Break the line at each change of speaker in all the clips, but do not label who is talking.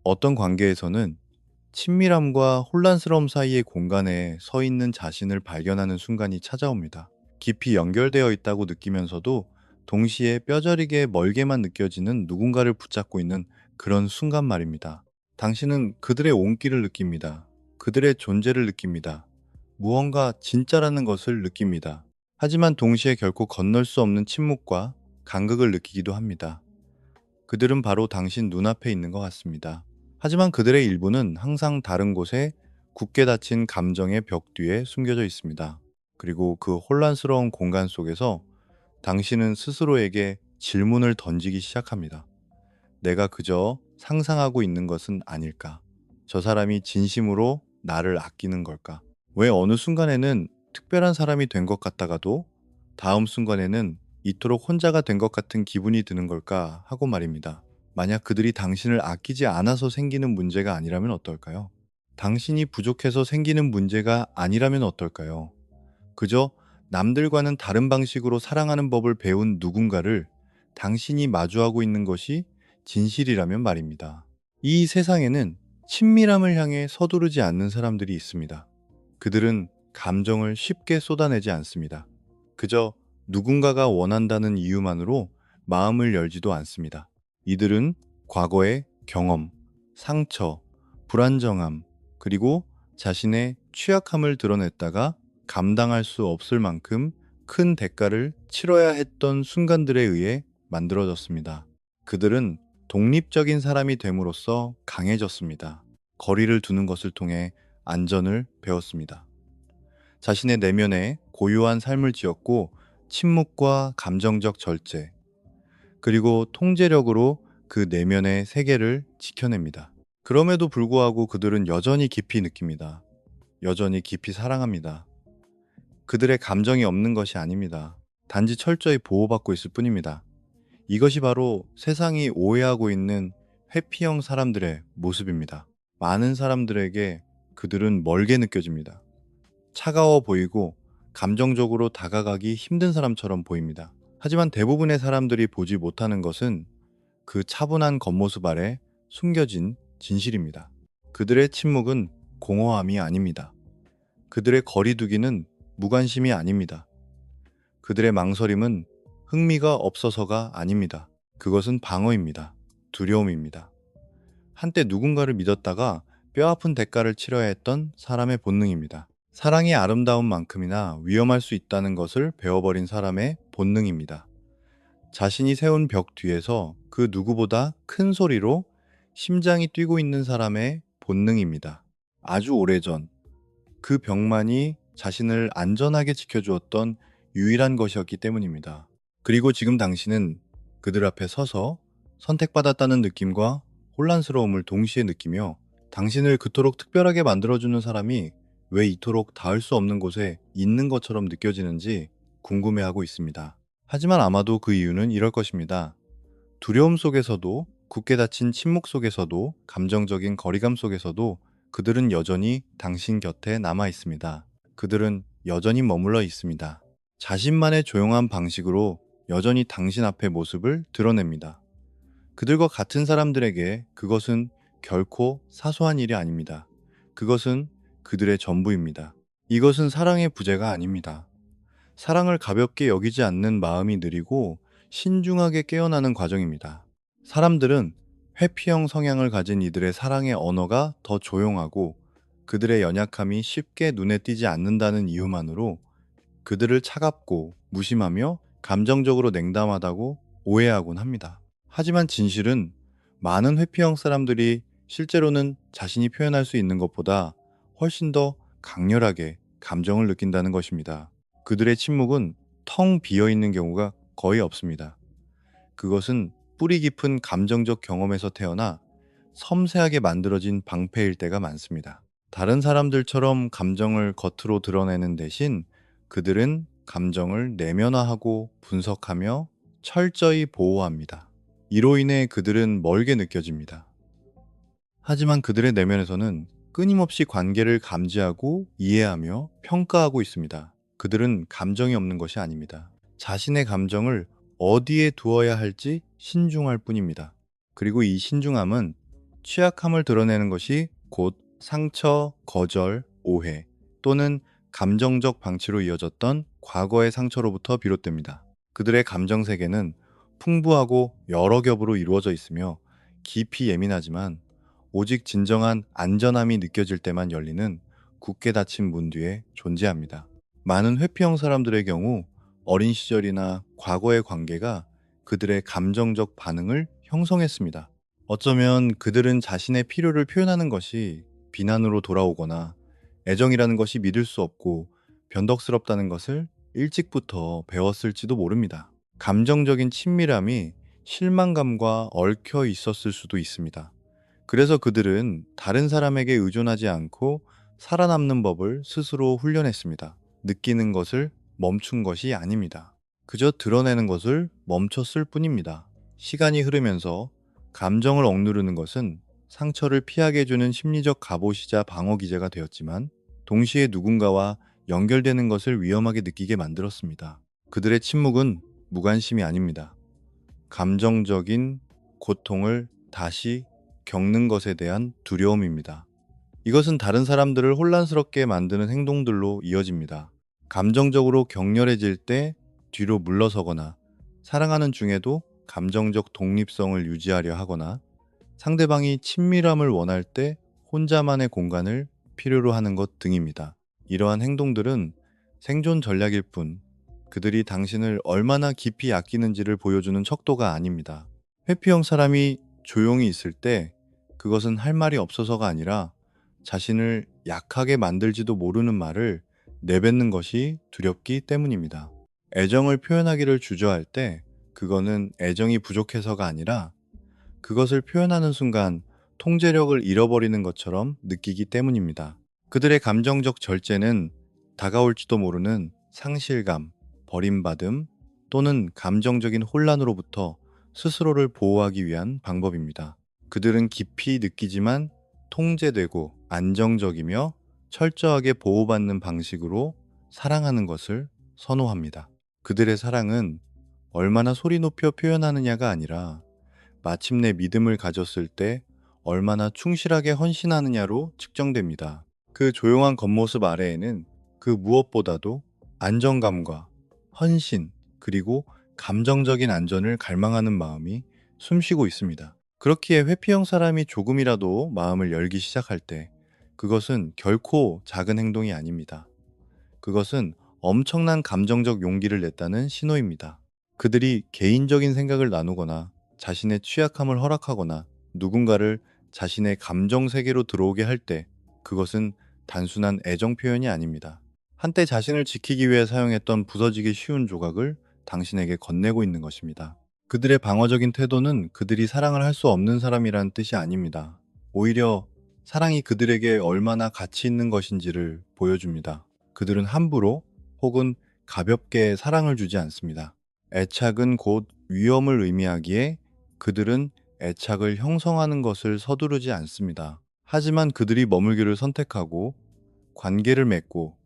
어떤 관계에서는 친밀함과 혼란스러움 사이의 공간에 서 있는 자신을 발견하는 순간이 찾아옵니다. 깊이 연결되어 있다고 느끼면서도 동시에 뼈저리게 멀게만 느껴지는 누군가를 붙잡고 있는 그런 순간 말입니다. 당신은 그들의 온기를 느낍니다. 그들의 존재를 느낍니다. 무언가 진짜라는 것을 느낍니다. 하지만 동시에 결코 건널 수 없는 침묵과 간극을 느끼기도 합니다. 그들은 바로 당신 눈앞에 있는 것 같습니다. 하지만 그들의 일부는 항상 다른 곳에 굳게 닫힌 감정의 벽 뒤에 숨겨져 있습니다. 그리고 그 혼란스러운 공간 속에서 당신은 스스로에게 질문을 던지기 시작합니다. 내가 그저 상상하고 있는 것은 아닐까? 저 사람이 진심으로 나를 아끼는 걸까? 왜 어느 순간에는 특별한 사람이 된 것 같다가도 다음 순간에는 이토록 혼자가 된 것 같은 기분이 드는 걸까 하고 말입니다. 만약 그들이 당신을 아끼지 않아서 생기는 문제가 아니라면 어떨까요? 당신이 부족해서 생기는 문제가 아니라면 어떨까요? 그저 남들과는 다른 방식으로 사랑하는 법을 배운 누군가를 당신이 마주하고 있는 것이 진실이라면 말입니다. 이 세상에는 친밀함을 향해 서두르지 않는 사람들이 있습니다. 그들은 감정을 쉽게 쏟아내지 않습니다. 그저 누군가가 원한다는 이유만으로 마음을 열지도 않습니다. 이들은 과거의 경험, 상처, 불안정함, 그리고 자신의 취약함을 드러냈다가 감당할 수 없을 만큼 큰 대가를 치러야 했던 순간들에 의해 만들어졌습니다. 그들은 독립적인 사람이 됨으로써 강해졌습니다. 거리를 두는 것을 통해 안전을 배웠습니다. 자신의 내면에 고요한 삶을 지었고 침묵과 감정적 절제, 그리고 통제력으로 그 내면의 세계를 지켜냅니다. 그럼에도 불구하고 그들은 여전히 깊이 느낍니다. 여전히 깊이 사랑합니다. 그들의 감정이 없는 것이 아닙니다. 단지 철저히 보호받고 있을 뿐입니다. 이것이 바로 세상이 오해하고 있는 회피형 사람들의 모습입니다. 많은 사람들에게 그들은 멀게 느껴집니다. 차가워 보이고 감정적으로 다가가기 힘든 사람처럼 보입니다. 하지만 대부분의 사람들이 보지 못하는 것은 그 차분한 겉모습 아래 숨겨진 진실입니다. 그들의 침묵은 공허함이 아닙니다. 그들의 거리두기는 무관심이 아닙니다. 그들의 망설임은 흥미가 없어서가 아닙니다. 그것은 방어입니다. 두려움입니다. 한때 누군가를 믿었다가 뼈아픈 대가를 치러야 했던 사람의 본능입니다. 사랑이 아름다운 만큼이나 위험할 수 있다는 것을 배워버린 사람의 본능입니다. 자신이 세운 벽 뒤에서 그 누구보다 큰 소리로 심장이 뛰고 있는 사람의 본능입니다. 아주 오래전 그 벽만이 자신을 안전하게 지켜주었던 유일한 것이었기 때문입니다. 그리고 지금 당신은 그들 앞에 서서 선택받았다는 느낌과 혼란스러움을 동시에 느끼며 당신을 그토록 특별하게 만들어주는 사람이 왜 이토록 닿을 수 없는 곳에 있는 것처럼 느껴지는지 궁금해하고 있습니다. 하지만 아마도 그 이유는 이럴 것입니다. 두려움 속에서도, 굳게 닫힌 침묵 속에서도, 감정적인 거리감 속에서도 그들은 여전히 당신 곁에 남아 있습니다. 그들은 여전히 머물러 있습니다. 자신만의 조용한 방식으로 여전히 당신 앞의 모습을 드러냅니다. 그들과 같은 사람들에게 그것은 결코 사소한 일이 아닙니다. 그것은 그들의 전부입니다. 이것은 사랑의 부재가 아닙니다. 사랑을 가볍게 여기지 않는 마음이 느리고 신중하게 깨어나는 과정입니다. 사람들은 회피형 성향을 가진 이들의 사랑의 언어가 더 조용하고 그들의 연약함이 쉽게 눈에 띄지 않는다는 이유만으로 그들을 차갑고 무심하며 감정적으로 냉담하다고 오해하곤 합니다. 하지만 진실은 많은 회피형 사람들이 실제로는 자신이 표현할 수 있는 것보다 훨씬 더 강렬하게 감정을 느낀다는 것입니다. 그들의 침묵은 텅 비어 있는 경우가 거의 없습니다. 그것은 뿌리 깊은 감정적 경험에서 태어나 섬세하게 만들어진 방패일 때가 많습니다. 다른 사람들처럼 감정을 겉으로 드러내는 대신 그들은 감정을 내면화하고 분석하며 철저히 보호합니다. 이로 인해 그들은 멀게 느껴집니다. 하지만 그들의 내면에서는 끊임없이 관계를 감지하고 이해하며 평가하고 있습니다. 그들은 감정이 없는 것이 아닙니다. 자신의 감정을 어디에 두어야 할지 신중할 뿐입니다. 그리고 이 신중함은 취약함을 드러내는 것이 곧 상처, 거절, 오해 또는 감정적 방치로 이어졌던 과거의 상처로부터 비롯됩니다. 그들의 감정 세계는 풍부하고 여러 겹으로 이루어져 있으며 깊이 예민하지만 오직 진정한 안전함이 느껴질 때만 열리는 굳게 닫힌 문 뒤에 존재합니다. 많은 회피형 사람들의 경우 어린 시절이나 과거의 관계가 그들의 감정적 반응을 형성했습니다. 어쩌면 그들은 자신의 필요를 표현하는 것이 비난으로 돌아오거나 애정이라는 것이 믿을 수 없고 변덕스럽다는 것을 일찍부터 배웠을지도 모릅니다. 감정적인 친밀함이 실망감과 얽혀 있었을 수도 있습니다. 그래서 그들은 다른 사람에게 의존하지 않고 살아남는 법을 스스로 훈련했습니다. 느끼는 것을 멈춘 것이 아닙니다. 그저 드러내는 것을 멈췄을 뿐입니다. 시간이 흐르면서 감정을 억누르는 것은 상처를 피하게 해주는 심리적 갑옷이자 방어 기제가 되었지만 동시에 누군가와 연결되는 것을 위험하게 느끼게 만들었습니다. 그들의 침묵은 무관심이 아닙니다. 감정적인 고통을 다시 겪는 것에 대한 두려움입니다. 이것은 다른 사람들을 혼란스럽게 만드는 행동들로 이어집니다. 감정적으로 격렬해질 때 뒤로 물러서거나 사랑하는 중에도 감정적 독립성을 유지하려 하거나 상대방이 친밀함을 원할 때 혼자만의 공간을 필요로 하는 것 등입니다. 이러한 행동들은 생존 전략일 뿐 그들이 당신을 얼마나 깊이 아끼는지를 보여주는 척도가 아닙니다. 회피형 사람이 조용히 있을 때 그것은 할 말이 없어서가 아니라 자신을 약하게 만들지도 모르는 말을 내뱉는 것이 두렵기 때문입니다. 애정을 표현하기를 주저할 때 그거는 애정이 부족해서가 아니라 그것을 표현하는 순간 통제력을 잃어버리는 것처럼 느끼기 때문입니다. 그들의 감정적 절제는 다가올지도 모르는 상실감, 버림받음 또는 감정적인 혼란으로부터 스스로를 보호하기 위한 방법입니다. 그들은 깊이 느끼지만 통제되고 안정적이며 철저하게 보호받는 방식으로 사랑하는 것을 선호합니다. 그들의 사랑은 얼마나 소리 높여 표현하느냐가 아니라 마침내 믿음을 가졌을 때 얼마나 충실하게 헌신하느냐로 측정됩니다. 그 조용한 겉모습 아래에는 그 무엇보다도 안정감과 헌신, 그리고 감정적인 안전을 갈망하는 마음이 숨쉬고 있습니다. 그렇기에 회피형 사람이 조금이라도 마음을 열기 시작할 때 그것은 결코 작은 행동이 아닙니다. 그것은 엄청난 감정적 용기를 냈다는 신호입니다. 그들이 개인적인 생각을 나누거나 자신의 취약함을 허락하거나 누군가를 자신의 감정 세계로 들어오게 할 때 그것은 단순한 애정 표현이 아닙니다. 한때 자신을 지키기 위해 사용했던 부서지기 쉬운 조각을 당신에게 건네고 있는 것입니다. 그들의 방어적인 태도는 그들이 사랑을 할 수 없는 사람이라는 뜻이 아닙니다. 오히려 사랑이 그들에게 얼마나 가치 있는 것인지를 보여줍니다. 그들은 함부로 혹은 가볍게 사랑을 주지 않습니다. 애착은 곧 위험을 의미하기에 그들은 애착을 형성하는 것을 서두르지 않습니다. 하지만 그들이 머물기를 선택하고 관계를 맺고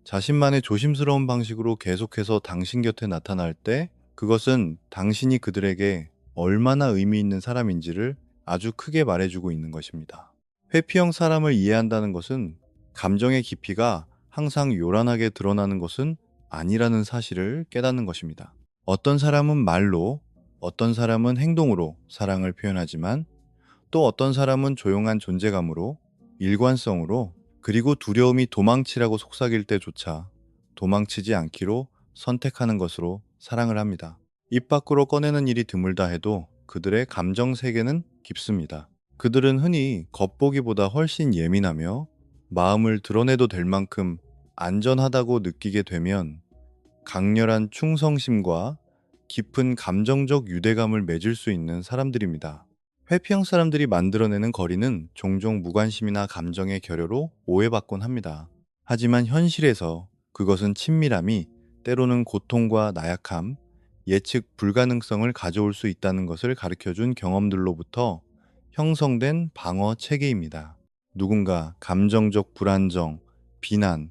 자신만의 조심스러운 방식으로 계속해서 당신 곁에 나타날 때 그것은 당신이 그들에게 얼마나 의미 있는 사람인지를 아주 크게 말해주고 있는 것입니다. 회피형 사람을 이해한다는 것은 감정의 깊이가 항상 요란하게 드러나는 것은 아니라는 사실을 깨닫는 것입니다. 어떤 사람은 말로, 어떤 사람은 행동으로 사랑을 표현하지만 또 어떤 사람은 조용한 존재감으로, 일관성으로, 그리고 두려움이 도망치라고 속삭일 때조차 도망치지 않기로 선택하는 것으로 사랑을 합니다. 입 밖으로 꺼내는 일이 드물다 해도 그들의 감정 세계는 깊습니다. 그들은 흔히 겉보기보다 훨씬 예민하며 마음을 드러내도 될 만큼 안전하다고 느끼게 되면 강렬한 충성심과 깊은 감정적 유대감을 맺을 수 있는 사람들입니다. 회피형 사람들이 만들어내는 거리는 종종 무관심이나 감정의 결여로 오해받곤 합니다. 하지만 현실에서 그것은 친밀함이 때로는 고통과 나약함, 예측 불가능성을 가져올 수 있다는 것을 가르쳐준 경험들로부터 형성된 방어 체계입니다. 누군가 감정적 불안정, 비난,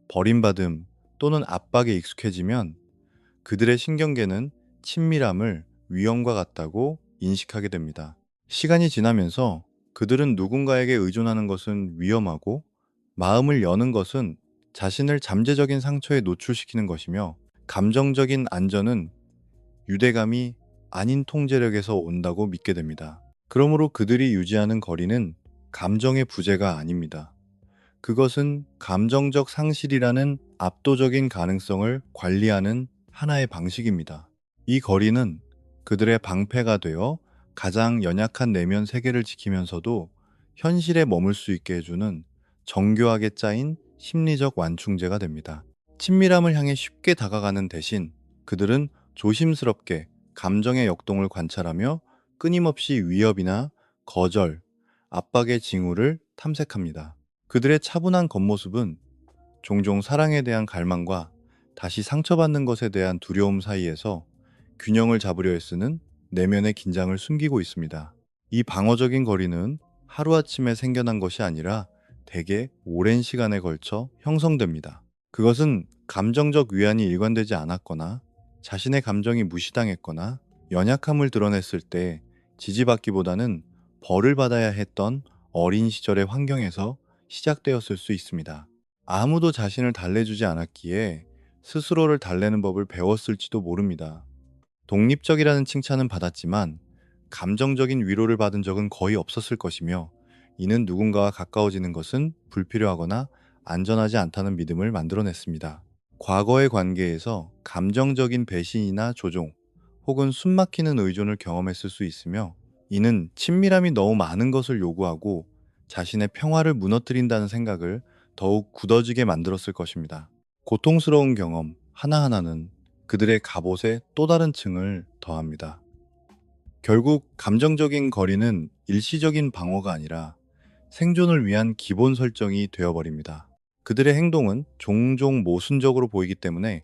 버림받음 또는 압박에 익숙해지면 그들의 신경계는 친밀함을 위험과 같다고 인식하게 됩니다. 시간이 지나면서 그들은 누군가에게 의존하는 것은 위험하고 마음을 여는 것은 자신을 잠재적인 상처에 노출시키는 것이며 감정적인 안전은 유대감이 아닌 통제력에서 온다고 믿게 됩니다. 그러므로 그들이 유지하는 거리는 감정의 부재가 아닙니다. 그것은 감정적 상실이라는 압도적인 가능성을 관리하는 하나의 방식입니다. 이 거리는 그들의 방패가 되어 가장 연약한 내면 세계를 지키면서도 현실에 머물 수 있게 해주는 정교하게 짜인 심리적 완충제가 됩니다. 친밀함을 향해 쉽게 다가가는 대신 그들은 조심스럽게 감정의 역동을 관찰하며 끊임없이 위협이나 거절, 압박의 징후를 탐색합니다. 그들의 차분한 겉모습은 종종 사랑에 대한 갈망과 다시 상처받는 것에 대한 두려움 사이에서 균형을 잡으려 애쓰는 내면의 긴장을 숨기고 있습니다. 이 방어적인 거리는 하루아침에 생겨난 것이 아니라 대개 오랜 시간에 걸쳐 형성됩니다. 그것은 감정적 위안이 일관되지 않았거나 자신의 감정이 무시당했거나 연약함을 드러냈을 때 지지받기보다는 벌을 받아야 했던 어린 시절의 환경에서 시작되었을 수 있습니다. 아무도 자신을 달래주지 않았기에 스스로를 달래는 법을 배웠을지도 모릅니다. 독립적이라는 칭찬은 받았지만 감정적인 위로를 받은 적은 거의 없었을 것이며 이는 누군가와 가까워지는 것은 불필요하거나 안전하지 않다는 믿음을 만들어냈습니다. 과거의 관계에서 감정적인 배신이나 조종 혹은 숨막히는 의존을 경험했을 수 있으며 이는 친밀함이 너무 많은 것을 요구하고 자신의 평화를 무너뜨린다는 생각을 더욱 굳어지게 만들었을 것입니다. 고통스러운 경험 하나하나는 그들의 갑옷에 또 다른 층을 더합니다. 결국 감정적인 거리는 일시적인 방어가 아니라 생존을 위한 기본 설정이 되어버립니다. 그들의 행동은 종종 모순적으로 보이기 때문에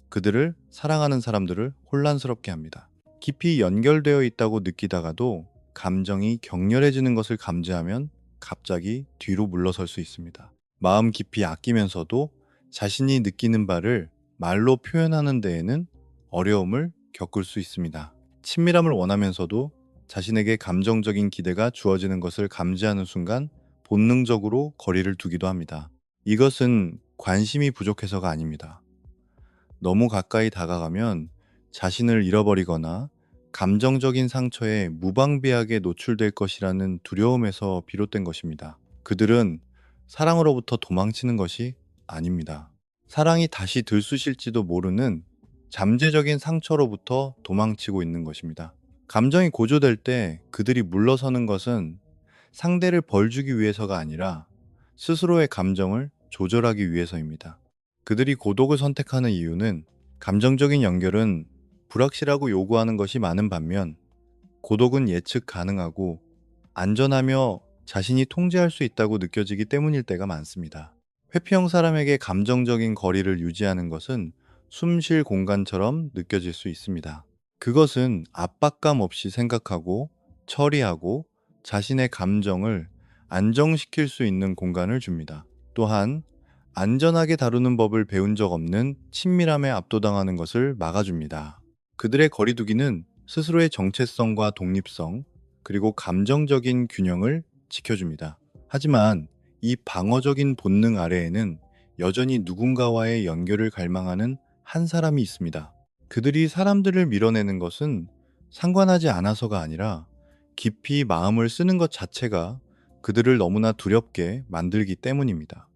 그들을 사랑하는 사람들을 혼란스럽게 합니다. 깊이 연결되어 있다고 느끼다가도 감정이 격렬해지는 것을 감지하면 갑자기 뒤로 물러설 수 있습니다. 마음 깊이 아끼면서도 자신이 느끼는 바를 말로 표현하는 데에는 어려움을 겪을 수 있습니다. 친밀함을 원하면서도 자신에게 감정적인 기대가 주어지는 것을 감지하는 순간 본능적으로 거리를 두기도 합니다. 이것은 관심이 부족해서가 아닙니다. 너무 가까이 다가가면 자신을 잃어버리거나 감정적인 상처에 무방비하게 노출될 것이라는 두려움에서 비롯된 것입니다. 그들은 사랑으로부터 도망치는 것이 아닙니다. 사랑이 다시 들쑤실지도 모르는 잠재적인 상처로부터 도망치고 있는 것입니다. 감정이 고조될 때 그들이 물러서는 것은 상대를 벌주기 위해서가 아니라 스스로의 감정을 조절하기 위해서입니다. 그들이 고독을 선택하는 이유는 감정적인 연결은 불확실하고 요구하는 것이 많은 반면 고독은 예측 가능하고 안전하며 자신이 통제할 수 있다고 느껴지기 때문일 때가 많습니다. 회피형 사람에게 감정적인 거리를 유지하는 것은 숨쉴 공간처럼 느껴질 수 있습니다. 그것은 압박감 없이 생각하고 처리하고 자신의 감정을 안정시킬 수 있는 공간을 줍니다. 또한 안전하게 다루는 법을 배운 적 없는 친밀함에 압도당하는 것을 막아줍니다. 그들의 거리두기는 스스로의 정체성과 독립성, 그리고 감정적인 균형을 지켜줍니다. 하지만 이 방어적인 본능 아래에는 여전히 누군가와의 연결을 갈망하는 한 사람이 있습니다. 그들이 사람들을 밀어내는 것은 상관하지 않아서가 아니라 깊이 마음을 쓰는 것 자체가 그들을 너무나 두렵게 만들기 때문입니다.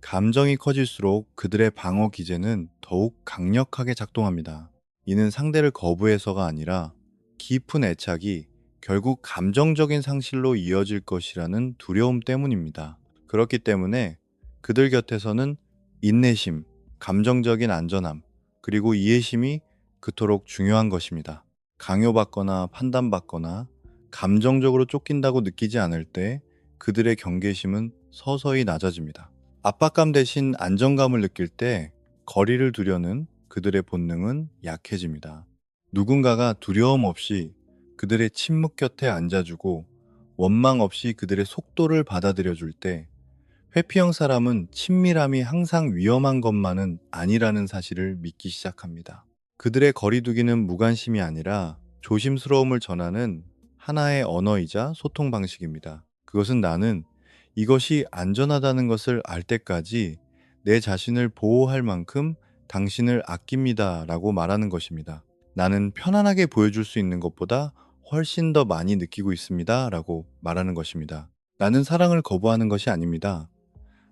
감정이 커질수록 그들의 방어 기제는 더욱 강력하게 작동합니다. 이는 상대를 거부해서가 아니라 깊은 애착이 결국 감정적인 상실로 이어질 것이라는 두려움 때문입니다. 그렇기 때문에 그들 곁에서는 인내심, 감정적인 안전함, 그리고 이해심이 그토록 중요한 것입니다. 강요받거나 판단받거나 감정적으로 쫓긴다고 느끼지 않을 때 그들의 경계심은 서서히 낮아집니다. 압박감 대신 안정감을 느낄 때 거리를 두려는 그들의 본능은 약해집니다. 누군가가 두려움 없이 그들의 침묵 곁에 앉아주고 원망 없이 그들의 속도를 받아들여 줄 때 회피형 사람은 친밀함이 항상 위험한 것만은 아니라는 사실을 믿기 시작합니다. 그들의 거리두기는 무관심이 아니라 조심스러움을 전하는 하나의 언어이자 소통 방식입니다. 그것은 나는 이것이 안전하다는 것을 알 때까지 내 자신을 보호할 만큼 당신을 아낍니다 라고 말하는 것입니다. 나는 편안하게 보여줄 수 있는 것보다 훨씬 더 많이 느끼고 있습니다 라고 말하는 것입니다. 나는 사랑을 거부하는 것이 아닙니다.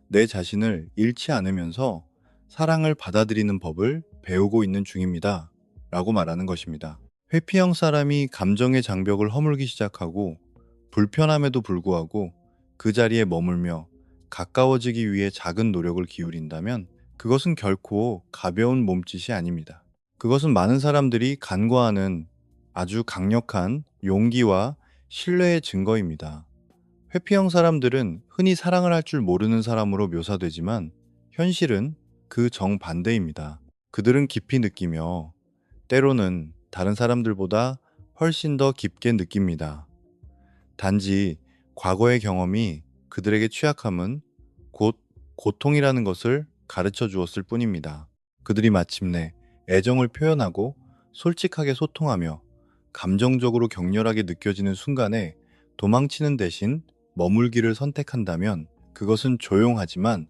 내 자신을 잃지 않으면서 사랑을 받아들이는 법을 배우고 있는 중입니다 라고 말하는 것입니다. 회피형 사람이 감정의 장벽을 허물기 시작하고 불편함에도 불구하고 그 자리에 머물며 가까워지기 위해 작은 노력을 기울인다면 그것은 결코 가벼운 몸짓이 아닙니다. 그것은 많은 사람들이 간과하는 아주 강력한 용기와 신뢰의 증거입니다. 회피형 사람들은 흔히 사랑을 할 줄 모르는 사람으로 묘사되지만 현실은 그 정반대입니다. 그들은 깊이 느끼며 때로는 다른 사람들보다 훨씬 더 깊게 느낍니다. 단지 과거의 경험이 그들에게 취약함은 곧 고통이라는 것을 가르쳐 주었을 뿐입니다. 그들이 마침내 애정을 표현하고 솔직하게 소통하며 감정적으로 격렬하게 느껴지는 순간에 도망치는 대신 머물기를 선택한다면 그것은 조용하지만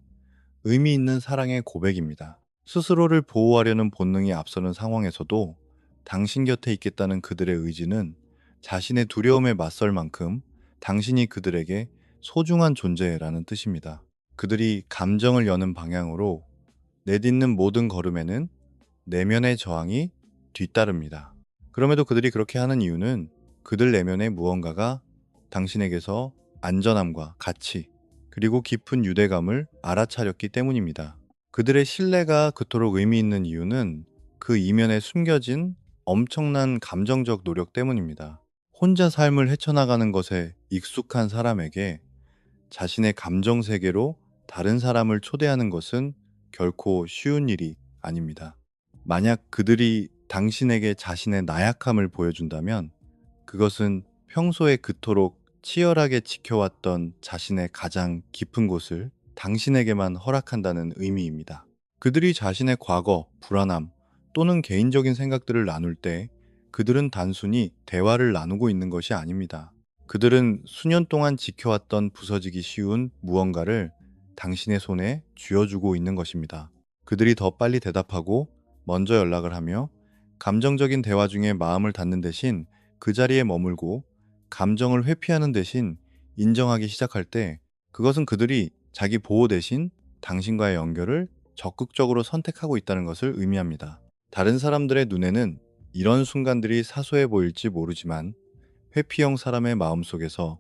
의미 있는 사랑의 고백입니다. 스스로를 보호하려는 본능이 앞서는 상황에서도 당신 곁에 있겠다는 그들의 의지는 자신의 두려움에 맞설 만큼 당신이 그들에게 소중한 존재라는 뜻입니다. 그들이 감정을 여는 방향으로 내딛는 모든 걸음에는 내면의 저항이 뒤따릅니다. 그럼에도 그들이 그렇게 하는 이유는 그들 내면의 무언가가 당신에게서 안전함과 가치, 그리고 깊은 유대감을 알아차렸기 때문입니다. 그들의 신뢰가 그토록 의미 있는 이유는 그 이면에 숨겨진 엄청난 감정적 노력 때문입니다. 혼자 삶을 헤쳐나가는 것에 익숙한 사람에게 자신의 감정 세계로 다른 사람을 초대하는 것은 결코 쉬운 일이 아닙니다. 만약 그들이 당신에게 자신의 나약함을 보여준다면 그것은 평소에 그토록 치열하게 지켜왔던 자신의 가장 깊은 곳을 당신에게만 허락한다는 의미입니다. 그들이 자신의 과거, 불안함 또는 개인적인 생각들을 나눌 때 그들은 단순히 대화를 나누고 있는 것이 아닙니다. 그들은 수년 동안 지켜왔던 부서지기 쉬운 무언가를 당신의 손에 쥐어주고 있는 것입니다. 그들이 더 빨리 대답하고 먼저 연락을 하며 감정적인 대화 중에 마음을 닫는 대신 그 자리에 머물고 감정을 회피하는 대신 인정하기 시작할 때 그것은 그들이 자기 보호 대신 당신과의 연결을 적극적으로 선택하고 있다는 것을 의미합니다. 다른 사람들의 눈에는 이런 순간들이 사소해 보일지 모르지만 회피형 사람의 마음속에서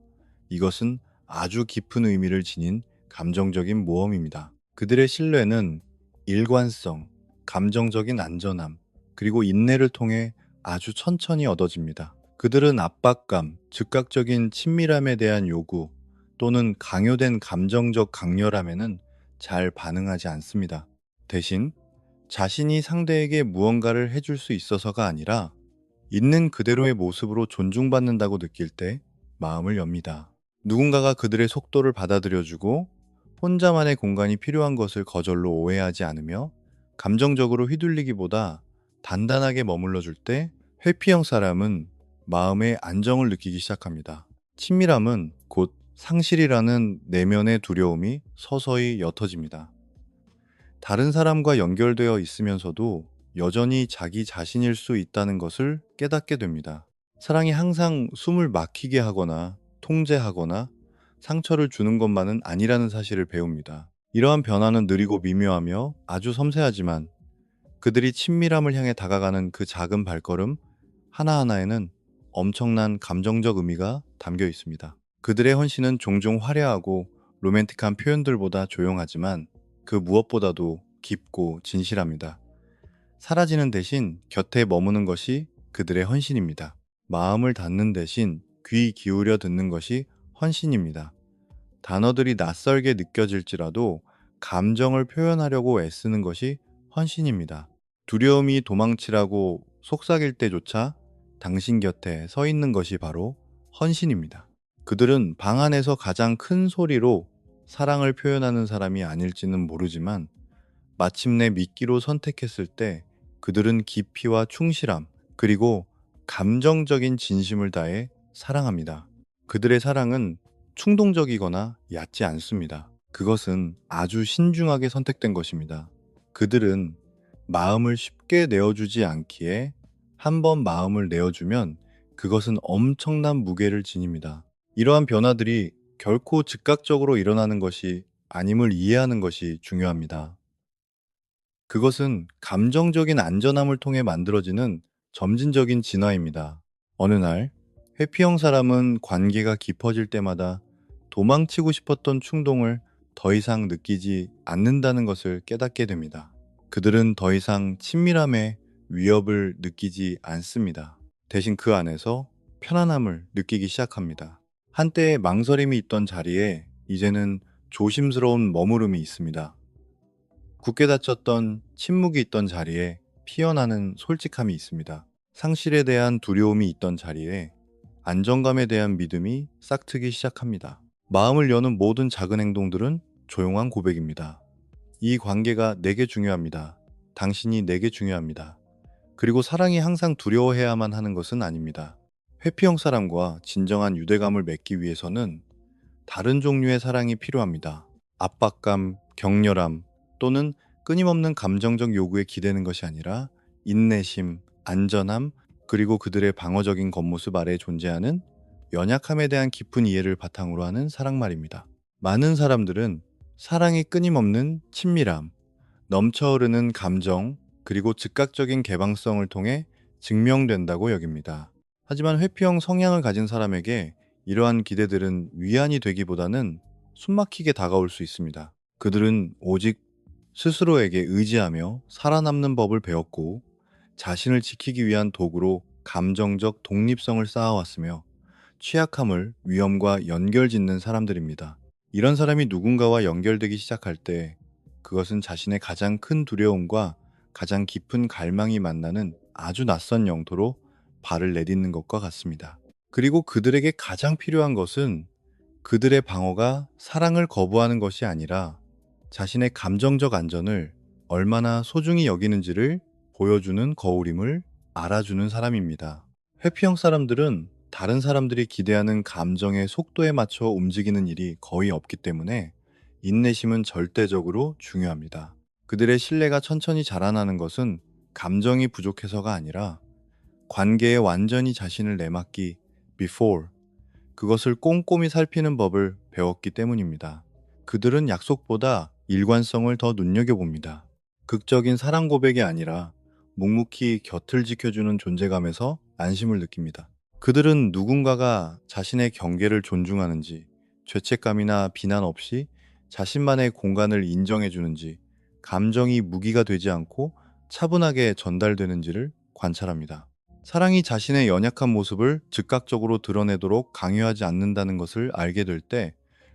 이것은 아주 깊은 의미를 지닌 감정적인 모험입니다. 그들의 신뢰는 일관성, 감정적인 안전함, 그리고 인내를 통해 아주 천천히 얻어집니다. 그들은 압박감, 즉각적인 친밀함에 대한 요구 또는 강요된 감정적 강렬함에는 잘 반응하지 않습니다. 대신 자신이 상대에게 무언가를 해줄 수 있어서가 아니라 있는 그대로의 모습으로 존중받는다고 느낄 때 마음을 엽니다. 누군가가 그들의 속도를 받아들여주고 혼자만의 공간이 필요한 것을 거절로 오해하지 않으며 감정적으로 휘둘리기보다 단단하게 머물러 줄 때 회피형 사람은 마음의 안정을 느끼기 시작합니다. 친밀함은 곧 상실이라는 내면의 두려움이 서서히 옅어집니다. 다른 사람과 연결되어 있으면서도 여전히 자기 자신일 수 있다는 것을 깨닫게 됩니다. 사랑이 항상 숨을 막히게 하거나 통제하거나 상처를 주는 것만은 아니라는 사실을 배웁니다. 이러한 변화는 느리고 미묘하며 아주 섬세하지만 그들이 친밀함을 향해 다가가는 그 작은 발걸음 하나하나에는 엄청난 감정적 의미가 담겨 있습니다. 그들의 헌신은 종종 화려하고 로맨틱한 표현들보다 조용하지만 그 무엇보다도 깊고 진실합니다. 사라지는 대신 곁에 머무는 것이 그들의 헌신입니다. 마음을 닫는 대신 귀 기울여 듣는 것이 헌신입니다. 단어들이 낯설게 느껴질지라도 감정을 표현하려고 애쓰는 것이 헌신입니다. 두려움이 도망치라고 속삭일 때조차 당신 곁에 서 있는 것이 바로 헌신입니다. 그들은 방 안에서 가장 큰 소리로 사랑을 표현하는 사람이 아닐지는 모르지만 마침내 미끼로 선택했을 때 그들은 깊이와 충실함 그리고 감정적인 진심을 다해 사랑합니다. 그들의 사랑은 충동적이거나 얕지 않습니다. 그것은 아주 신중하게 선택된 것입니다. 그들은 마음을 쉽게 내어주지 않기에 한 번 마음을 내어주면 그것은 엄청난 무게를 지닙니다. 이러한 변화들이 결코 즉각적으로 일어나는 것이 아님을 이해하는 것이 중요합니다. 그것은 감정적인 안전함을 통해 만들어지는 점진적인 진화입니다. 어느 날, 회피형 사람은 관계가 깊어질 때마다 도망치고 싶었던 충동을 더 이상 느끼지 않는다는 것을 깨닫게 됩니다. 그들은 더 이상 친밀함의 위협을 느끼지 않습니다. 대신 그 안에서 편안함을 느끼기 시작합니다. 한때 망설임이 있던 자리에 이제는 조심스러운 머무름이 있습니다. 굳게 닫혔던 침묵이 있던 자리에 피어나는 솔직함이 있습니다. 상실에 대한 두려움이 있던 자리에 안정감에 대한 믿음이 싹트기 시작합니다. 마음을 여는 모든 작은 행동들은 조용한 고백입니다. 이 관계가 내게 중요합니다. 당신이 내게 중요합니다. 그리고 사랑이 항상 두려워해야만 하는 것은 아닙니다. 회피형 사람과 진정한 유대감을 맺기 위해서는 다른 종류의 사랑이 필요합니다. 압박감, 격렬함 또는 끊임없는 감정적 요구에 기대는 것이 아니라 인내심, 안전함, 그리고 그들의 방어적인 겉모습 아래에 존재하는 연약함에 대한 깊은 이해를 바탕으로 하는 사랑 말입니다. 많은 사람들은 사랑이 끊임없는 친밀함, 넘쳐흐르는 감정, 그리고 즉각적인 개방성을 통해 증명된다고 여깁니다. 하지만 회피형 성향을 가진 사람에게 이러한 기대들은 위안이 되기보다는 숨막히게 다가올 수 있습니다. 그들은 오직 스스로에게 의지하며 살아남는 법을 배웠고 자신을 지키기 위한 도구로 감정적 독립성을 쌓아왔으며 취약함을 위험과 연결짓는 사람들입니다. 이런 사람이 누군가와 연결되기 시작할 때 그것은 자신의 가장 큰 두려움과 가장 깊은 갈망이 만나는 아주 낯선 영토로 발을 내딛는 것과 같습니다. 그리고 그들에게 가장 필요한 것은 그들의 방어가 사랑을 거부하는 것이 아니라 자신의 감정적 안전을 얼마나 소중히 여기는지를 보여주는 거울임을 알아주는 사람입니다. 회피형 사람들은 다른 사람들이 기대하는 감정의 속도에 맞춰 움직이는 일이 거의 없기 때문에 인내심은 절대적으로 중요합니다. 그들의 신뢰가 천천히 자라나는 것은 감정이 부족해서가 아니라 관계에 완전히 자신을 내맡기 before 그것을 꼼꼼히 살피는 법을 배웠기 때문입니다. 그들은 약속보다 일관성을 더 눈여겨봅니다. 극적인 사랑 고백이 아니라 묵묵히 곁을 지켜주는 존재감에서 안심을 느낍니다. 그들은 누군가가 자신의 경계를 존중하는지, 죄책감이나 비난 없이 자신만의 공간을 인정해주는지, 감정이 무기가 되지 않고 차분하게 전달되는지를 관찰합니다. 사랑이 자신의 연약한 모습을 즉각적으로 드러내도록 강요하지 않는다는 것을 알게 될 때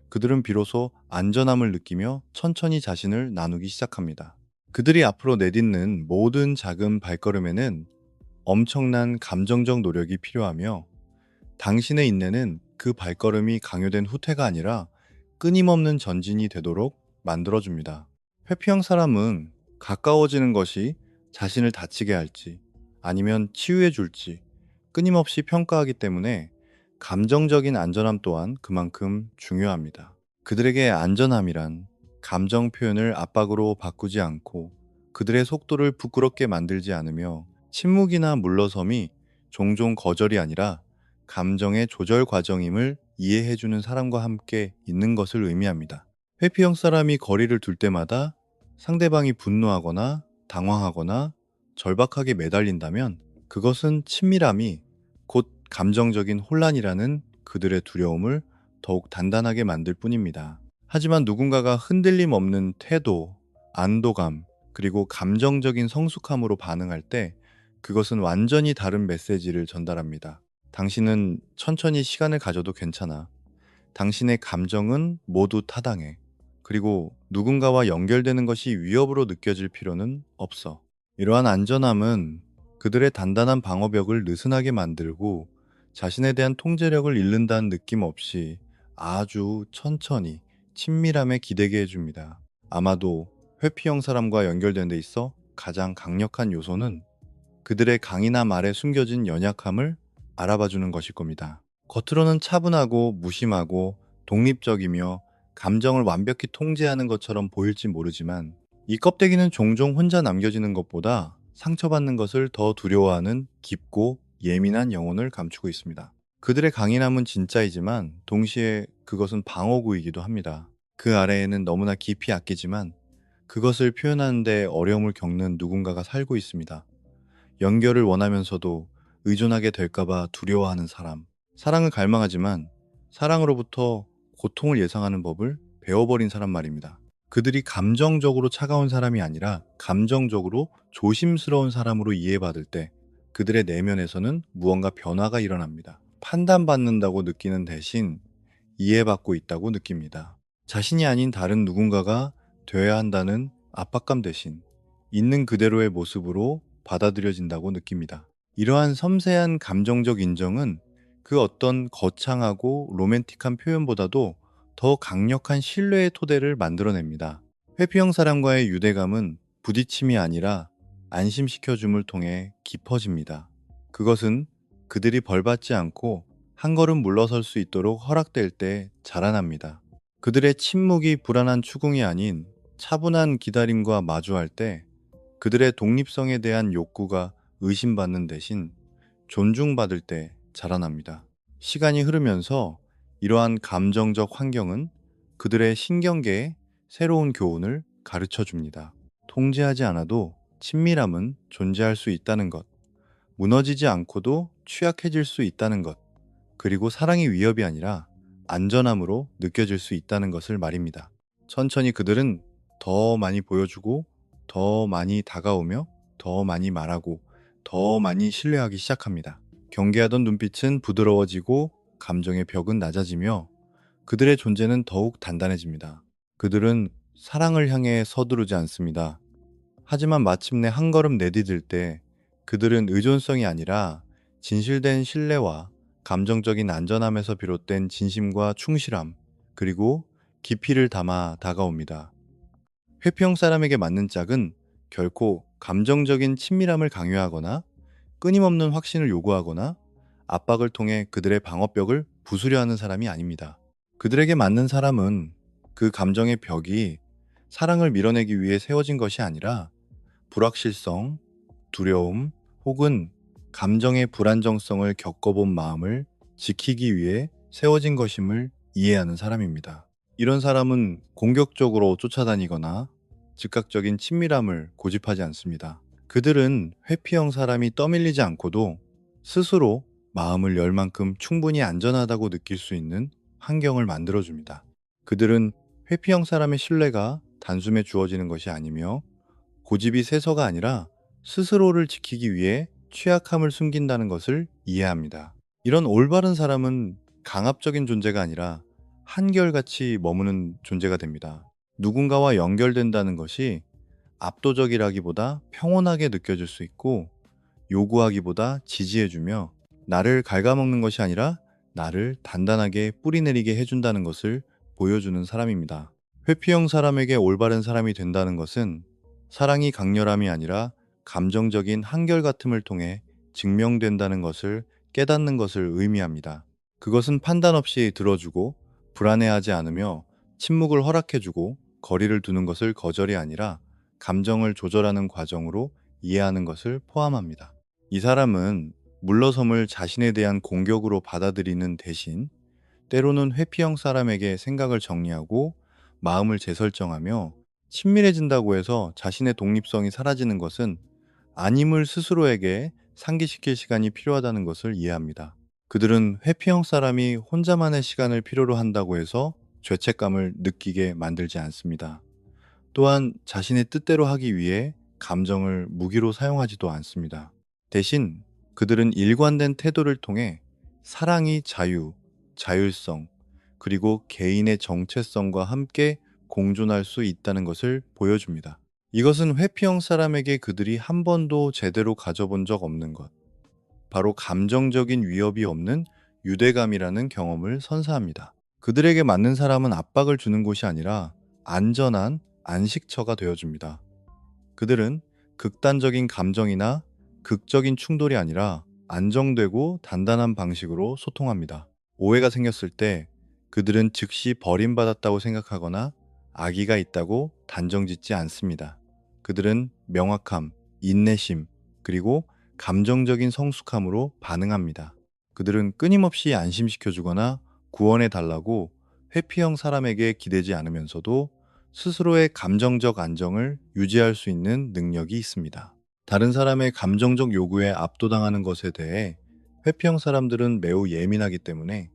그들은 비로소 안전함을 느끼며 천천히 자신을 나누기 시작합니다. 그들이 앞으로 내딛는 모든 작은 발걸음에는 엄청난 감정적 노력이 필요하며 당신의 인내는 그 발걸음이 강요된 후퇴가 아니라 끊임없는 전진이 되도록 만들어줍니다. 회피형 사람은 가까워지는 것이 자신을 다치게 할지 아니면 치유해 줄지 끊임없이 평가하기 때문에 감정적인 안전함 또한 그만큼 중요합니다. 그들에게 안전함이란 감정 표현을 압박으로 바꾸지 않고 그들의 속도를 부끄럽게 만들지 않으며 침묵이나 물러섬이 종종 거절이 아니라 감정의 조절 과정임을 이해해주는 사람과 함께 있는 것을 의미합니다. 회피형 사람이 거리를 둘 때마다 상대방이 분노하거나 당황하거나 절박하게 매달린다면 그것은 친밀함이 곧 감정적인 혼란이라는 그들의 두려움을 더욱 단단하게 만들 뿐입니다. 하지만 누군가가 흔들림 없는 태도, 안도감, 그리고 감정적인 성숙함으로 반응할 때 그것은 완전히 다른 메시지를 전달합니다. 당신은 천천히 시간을 가져도 괜찮아. 당신의 감정은 모두 타당해. 그리고 누군가와 연결되는 것이 위협으로 느껴질 필요는 없어. 이러한 안전함은 그들의 단단한 방어벽을 느슨하게 만들고 자신에 대한 통제력을 잃는다는 느낌 없이 아주 천천히 친밀함에 기대게 해줍니다. 아마도 회피형 사람과 연결된 데 있어 가장 강력한 요소는 그들의 강인함 아래 숨겨진 연약함을 알아봐주는 것일 겁니다. 겉으로는 차분하고 무심하고 독립적이며 감정을 완벽히 통제하는 것처럼 보일지 모르지만 이 껍데기는 종종 혼자 남겨지는 것보다 상처받는 것을 더 두려워하는 깊고 예민한 영혼을 감추고 있습니다. 그들의 강인함은 진짜이지만 동시에 그것은 방어구이기도 합니다. 그 아래에는 너무나 깊이 아끼지만 그것을 표현하는데 어려움을 겪는 누군가가 살고 있습니다. 연결을 원하면서도 의존하게 될까봐 두려워하는 사람. 사랑을 갈망하지만 사랑으로부터 고통을 예상하는 법을 배워버린 사람 말입니다. 그들이 감정적으로 차가운 사람이 아니라 감정적으로 조심스러운 사람으로 이해받을 때 그들의 내면에서는 무언가 변화가 일어납니다. 판단받는다고 느끼는 대신 이해받고 있다고 느낍니다. 자신이 아닌 다른 누군가가 되어야 한다는 압박감 대신 있는 그대로의 모습으로 받아들여진다고 느낍니다. 이러한 섬세한 감정적 인정은 그 어떤 거창하고 로맨틱한 표현보다도 더 강력한 신뢰의 토대를 만들어냅니다. 회피형 사람과의 유대감은 부딪힘이 아니라 안심시켜줌을 통해 깊어집니다. 그것은 그들이 벌받지 않고 한 걸음 물러설 수 있도록 허락될 때 자라납니다. 그들의 침묵이 불안한 추궁이 아닌 차분한 기다림과 마주할 때 그들의 독립성에 대한 욕구가 의심받는 대신 존중받을 때 자라납니다. 시간이 흐르면서 이러한 감정적 환경은 그들의 신경계에 새로운 교훈을 가르쳐 줍니다. 통제하지 않아도 친밀함은 존재할 수 있다는 것, 무너지지 않고도 취약해질 수 있다는 것, 그리고 사랑이 위협이 아니라 안전함으로 느껴질 수 있다는 것을 말입니다. 천천히 그들은 더 많이 보여주고, 더 많이 다가오며, 더 많이 말하고, 더 많이 신뢰하기 시작합니다. 경계하던 눈빛은 부드러워지고, 감정의 벽은 낮아지며, 그들의 존재는 더욱 단단해집니다. 그들은 사랑을 향해 서두르지 않습니다. 하지만 마침내 한 걸음 내디딜 때 그들은 의존성이 아니라 진실된 신뢰와 감정적인 안전함에서 비롯된 진심과 충실함, 그리고 깊이를 담아 다가옵니다. 회피형 사람에게 맞는 짝은 결코 감정적인 친밀함을 강요하거나 끊임없는 확신을 요구하거나 압박을 통해 그들의 방어벽을 부수려 하는 사람이 아닙니다. 그들에게 맞는 사람은 그 감정의 벽이 사랑을 밀어내기 위해 세워진 것이 아니라 불확실성, 두려움 혹은 감정의 불안정성을 겪어본 마음을 지키기 위해 세워진 것임을 이해하는 사람입니다. 이런 사람은 공격적으로 쫓아다니거나 즉각적인 친밀함을 고집하지 않습니다. 그들은 회피형 사람이 떠밀리지 않고도 스스로 마음을 열 만큼 충분히 안전하다고 느낄 수 있는 환경을 만들어줍니다. 그들은 회피형 사람의 신뢰가 단숨에 주어지는 것이 아니며 고집이 세서가 아니라 스스로를 지키기 위해 취약함을 숨긴다는 것을 이해합니다. 이런 올바른 사람은 강압적인 존재가 아니라 한결같이 머무는 존재가 됩니다. 누군가와 연결된다는 것이 압도적이라기보다 평온하게 느껴질 수 있고 요구하기보다 지지해주며 나를 갉아먹는 것이 아니라 나를 단단하게 뿌리내리게 해준다는 것을 보여주는 사람입니다. 회피형 사람에게 올바른 사람이 된다는 것은 사랑이 강렬함이 아니라 감정적인 한결같음을 통해 증명된다는 것을 깨닫는 것을 의미합니다. 그것은 판단 없이 들어주고 불안해하지 않으며 침묵을 허락해주고 거리를 두는 것을 거절이 아니라 감정을 조절하는 과정으로 이해하는 것을 포함합니다. 이 사람은 물러섬을 자신에 대한 공격으로 받아들이는 대신 때로는 회피형 사람에게 생각을 정리하고 마음을 재설정하며 친밀해진다고 해서 자신의 독립성이 사라지는 것은 아님을 스스로에게 상기시킬 시간이 필요하다는 것을 이해합니다. 그들은 회피형 사람이 혼자만의 시간을 필요로 한다고 해서 죄책감을 느끼게 만들지 않습니다. 또한 자신의 뜻대로 하기 위해 감정을 무기로 사용하지도 않습니다. 대신 그들은 일관된 태도를 통해 사랑이 자유, 자율성, 그리고 개인의 정체성과 함께 공존할 수 있다는 것을 보여줍니다. 이것은 회피형 사람에게 그들이 한 번도 제대로 가져본 적 없는 것, 바로 감정적인 위협이 없는 유대감이라는 경험을 선사합니다. 그들에게 맞는 사람은 압박을 주는 곳이 아니라 안전한 안식처가 되어줍니다. 그들은 극단적인 감정이나 극적인 충돌이 아니라 안정되고 단단한 방식으로 소통합니다. 오해가 생겼을 때 그들은 즉시 버림받았다고 생각하거나 악의가 있다고 단정짓지 않습니다. 그들은 명확함, 인내심, 그리고 감정적인 성숙함으로 반응합니다. 그들은 끊임없이 안심시켜주거나 구원해달라고 회피형 사람에게 기대지 않으면서도 스스로의 감정적 안정을 유지할 수 있는 능력이 있습니다. 다른 사람의 감정적 요구에 압도당하는 것에 대해 회피형 사람들은 매우 예민하기 때문에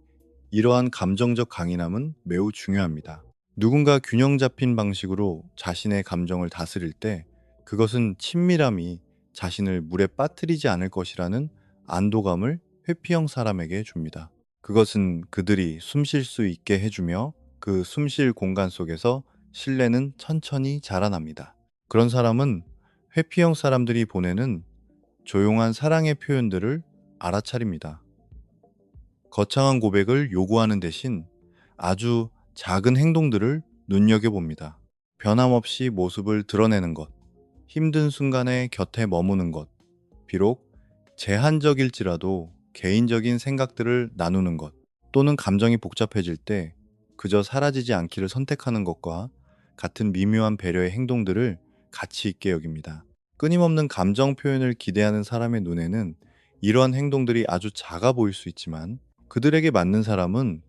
이러한 감정적 강인함은 매우 중요합니다. 누군가 균형 잡힌 방식으로 자신의 감정을 다스릴 때 그것은 친밀함이 자신을 물에 빠뜨리지 않을 것이라는 안도감을 회피형 사람에게 줍니다. 그것은 그들이 숨쉴 수 있게 해주며 그 숨쉴 공간 속에서 신뢰는 천천히 자라납니다. 그런 사람은 회피형 사람들이 보내는 조용한 사랑의 표현들을 알아차립니다. 거창한 고백을 요구하는 대신 아주 작은 행동들을 눈여겨봅니다. 변함없이 모습을 드러내는 것, 힘든 순간에 곁에 머무는 것, 비록 제한적일지라도 개인적인 생각들을 나누는 것, 또는 감정이 복잡해질 때 그저 사라지지 않기를 선택하는 것과 같은 미묘한 배려의 행동들을 가치 있게 여깁니다. 끊임없는 감정 표현을 기대하는 사람의 눈에는 이러한 행동들이 아주 작아 보일 수 있지만 그들에게 맞는 사람은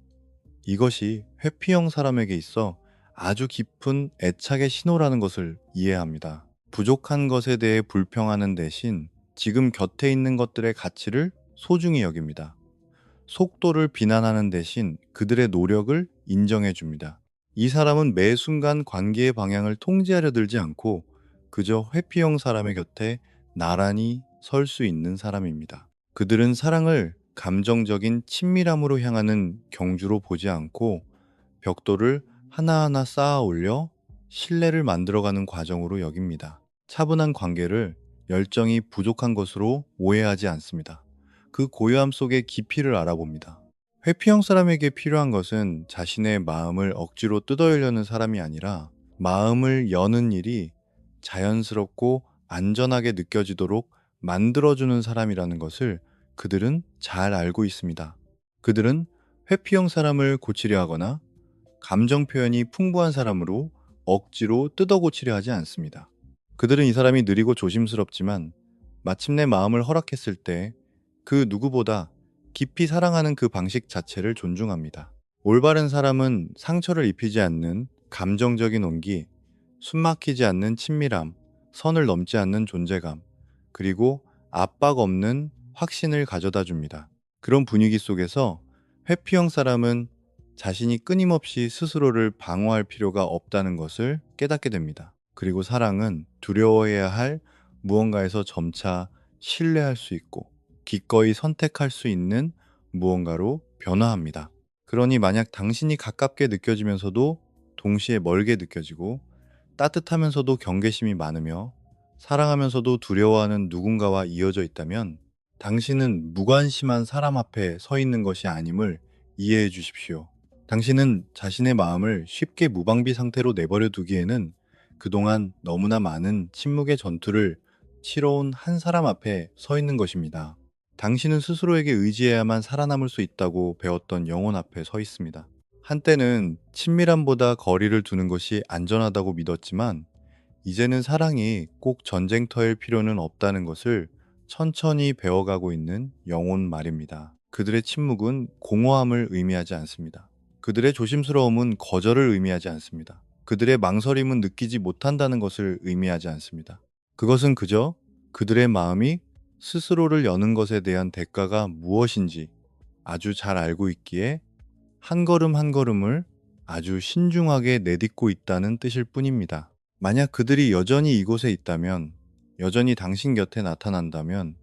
이것이 회피형 사람에게 있어 아주 깊은 애착의 신호라는 것을 이해합니다. 부족한 것에 대해 불평하는 대신 지금 곁에 있는 것들의 가치를 소중히 여깁니다. 속도를 비난하는 대신 그들의 노력을 인정해 줍니다. 이 사람은 매 순간 관계의 방향을 통제하려 들지 않고 그저 회피형 사람의 곁에 나란히 설 수 있는 사람입니다. 그들은 사랑을 감정적인 친밀함으로 향하는 경주로 보지 않고 벽돌을 하나하나 쌓아 올려 신뢰를 만들어가는 과정으로 여깁니다. 차분한 관계를 열정이 부족한 것으로 오해하지 않습니다. 그 고요함 속의 깊이를 알아봅니다. 회피형 사람에게 필요한 것은 자신의 마음을 억지로 뜯어내려는 사람이 아니라 마음을 여는 일이 자연스럽고 안전하게 느껴지도록 만들어주는 사람이라는 것을 그들은 잘 알고 있습니다. 그들은 회피형 사람을 고치려 하거나 감정 표현이 풍부한 사람으로 억지로 뜯어 고치려 하지 않습니다. 그들은 이 사람이 느리고 조심스럽지만 마침내 마음을 허락했을 때 그 누구보다 깊이 사랑하는 그 방식 자체를 존중합니다. 올바른 사람은 상처를 입히지 않는 감정적인 온기, 숨막히지 않는 친밀함, 선을 넘지 않는 존재감, 그리고 압박 없는 확신을 가져다 줍니다. 그런 분위기 속에서 회피형 사람은 자신이 끊임없이 스스로를 방어할 필요가 없다는 것을 깨닫게 됩니다. 그리고 사랑은 두려워해야 할 무언가에서 점차 신뢰할 수 있고 기꺼이 선택할 수 있는 무언가로 변화합니다. 그러니 만약 당신이 가깝게 느껴지면서도 동시에 멀게 느껴지고 따뜻하면서도 경계심이 많으며 사랑하면서도 두려워하는 누군가와 이어져 있다면 당신은 무관심한 사람 앞에 서 있는 것이 아님을 이해해 주십시오. 당신은 자신의 마음을 쉽게 무방비 상태로 내버려 두기에는 그동안 너무나 많은 침묵의 전투를 치러온 한 사람 앞에 서 있는 것입니다. 당신은 스스로에게 의지해야만 살아남을 수 있다고 배웠던 영혼 앞에 서 있습니다. 한때는 친밀함보다 거리를 두는 것이 안전하다고 믿었지만 이제는 사랑이 꼭 전쟁터일 필요는 없다는 것을 천천히 배워가고 있는 영혼 말입니다. 그들의 침묵은 공허함을 의미하지 않습니다. 그들의 조심스러움은 거절을 의미하지 않습니다. 그들의 망설임은 느끼지 못한다는 것을 의미하지 않습니다. 그것은 그저 그들의 마음이 스스로를 여는 것에 대한 대가가 무엇인지 아주 잘 알고 있기에 한 걸음 한 걸음을 아주 신중하게 내딛고 있다는 뜻일 뿐입니다. 만약 그들이 여전히 이곳에 있다면, 여전히 당신 곁에 나타난다면,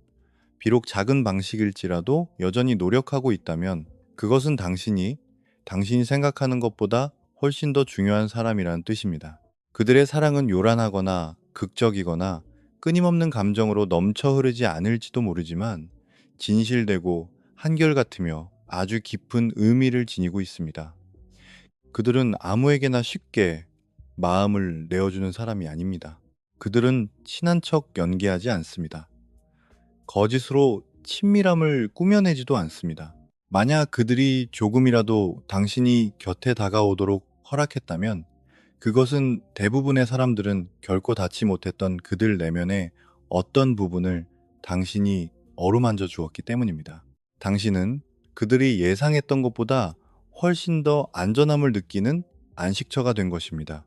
비록 작은 방식일지라도 여전히 노력하고 있다면, 그것은 당신이 생각하는 것보다 훨씬 더 중요한 사람이라는 뜻입니다. 그들의 사랑은 요란하거나 극적이거나 끊임없는 감정으로 넘쳐 흐르지 않을지도 모르지만 진실되고 한결같으며 아주 깊은 의미를 지니고 있습니다. 그들은 아무에게나 쉽게 마음을 내어주는 사람이 아닙니다. 그들은 친한 척 연기하지 않습니다. 거짓으로 친밀함을 꾸며내지도 않습니다. 만약 그들이 조금이라도 당신이 곁에 다가오도록 허락했다면 그것은 대부분의 사람들은 결코 닿지 못했던 그들 내면의 어떤 부분을 당신이 어루만져 주었기 때문입니다. 당신은 그들이 예상했던 것보다 훨씬 더 안전함을 느끼는 안식처가 된 것입니다.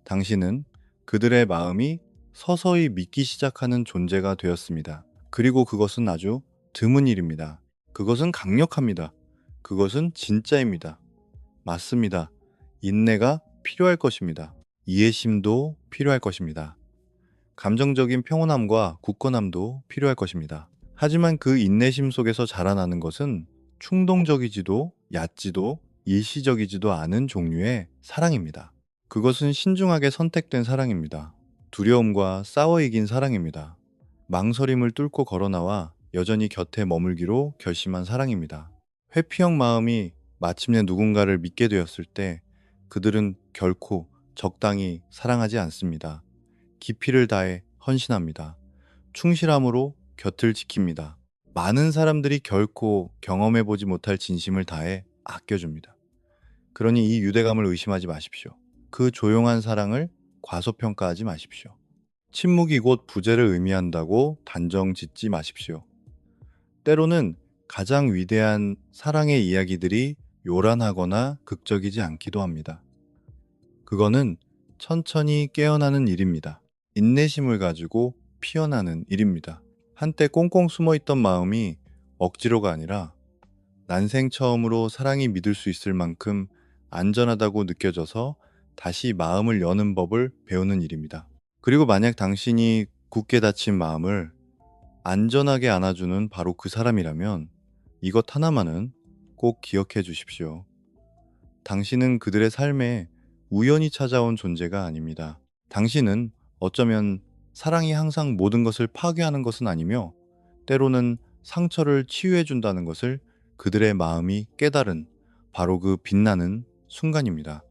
당신은 그들의 마음이 서서히 믿기 시작하는 존재가 되었습니다. 그리고 그것은 아주 드문 일입니다. 그것은 강력합니다. 그것은 진짜입니다. 맞습니다. 인내가 필요할 것입니다. 이해심도 필요할 것입니다. 감정적인 평온함과 굳건함도 필요할 것입니다. 하지만 그 인내심 속에서 자라나는 것은 충동적이지도 얕지도 일시적이지도 않은 종류의 사랑입니다. 그것은 신중하게 선택된 사랑입니다. 두려움과 싸워 이긴 사랑입니다. 망설임을 뚫고 걸어나와 여전히 곁에 머물기로 결심한 사랑입니다. 회피형 마음이 마침내 누군가를 믿게 되었을 때 그들은 결코 적당히 사랑하지 않습니다. 깊이를 다해 헌신합니다. 충실함으로 곁을 지킵니다. 많은 사람들이 결코 경험해보지 못할 진심을 다해 아껴줍니다. 그러니 이 유대감을 의심하지 마십시오. 그 조용한 사랑을 과소평가하지 마십시오. 침묵이 곧 부재를 의미한다고 단정 짓지 마십시오. 때로는 가장 위대한 사랑의 이야기들이 요란하거나 극적이지 않기도 합니다. 그거는 천천히 깨어나는 일입니다. 인내심을 가지고 피어나는 일입니다. 한때 꽁꽁 숨어있던 마음이 억지로가 아니라 난생 처음으로 사랑이 믿을 수 있을 만큼 안전하다고 느껴져서 다시 마음을 여는 법을 배우는 일입니다. 그리고 만약 당신이 굳게 닫힌 마음을 안전하게 안아주는 바로 그 사람이라면 이것 하나만은 꼭 기억해 주십시오. 당신은 그들의 삶에 우연히 찾아온 존재가 아닙니다. 당신은 어쩌면 사랑이 항상 모든 것을 파괴하는 것은 아니며 때로는 상처를 치유해 준다는 것을 그들의 마음이 깨달은 바로 그 빛나는 순간입니다.